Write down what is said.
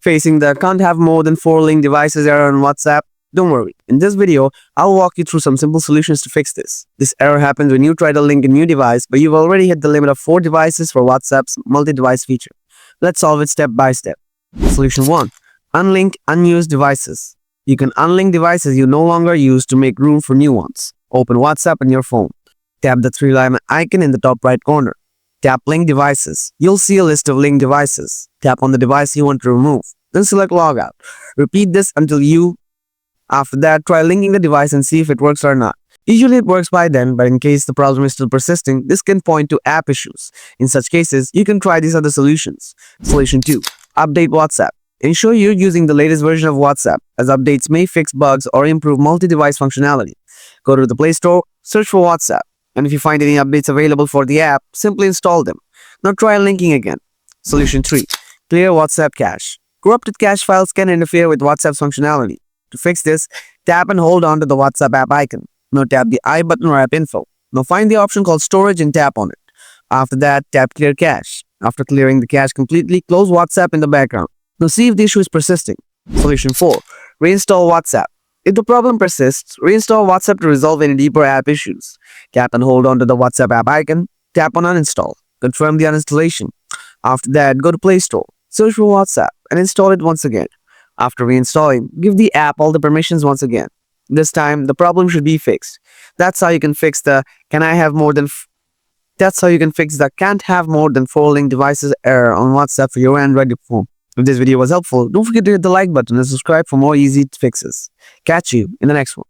Facing the can't have more than 4 linked devices error on WhatsApp? Don't worry, in this video, I'll walk you through some simple solutions to fix this. This error happens when you try to link a new device, but you've already hit the limit of 4 devices for WhatsApp's multi-device feature. Let's solve it step by step. Solution 1. Unlink unused devices. You can unlink devices you no longer use to make room for new ones. Open WhatsApp on your phone. Tap the 3-line icon in the top right corner. Tap Link Devices. You'll see a list of linked devices. Tap on the device you want to remove. Then select Logout. Repeat this until after that, try linking the device and see if it works or not. Usually it works by then, but in case the problem is still persisting, this can point to app issues. In such cases, you can try these other solutions. Solution 2. Update WhatsApp. Ensure you're using the latest version of WhatsApp, as updates may fix bugs or improve multi-device functionality. Go to the Play Store, search for WhatsApp, and if you find any updates available for the app, simply install them. Now try linking again. Solution 3. Clear WhatsApp cache. Corrupted cache files can interfere with WhatsApp's functionality. To fix this, tap and hold on to the WhatsApp app icon. Now tap the I button or app info. Now find the option called Storage and tap on it. After that, tap Clear Cache. After clearing the cache completely, close WhatsApp in the background. Now see if the issue is persisting. Solution 4. Reinstall WhatsApp. If the problem persists, reinstall WhatsApp to resolve any deeper app issues. Tap and hold on to the WhatsApp app icon. Tap on Uninstall. Confirm the uninstallation. After that, go to Play Store. Search for WhatsApp and install it once again. After reinstalling, give the app all the permissions once again. This time, the problem should be fixed. That's how you can fix the can't have more than 4 linked devices error on WhatsApp for your Android phone. If this video was helpful, don't forget to hit the like button and subscribe for more easy fixes. Catch you in the next one.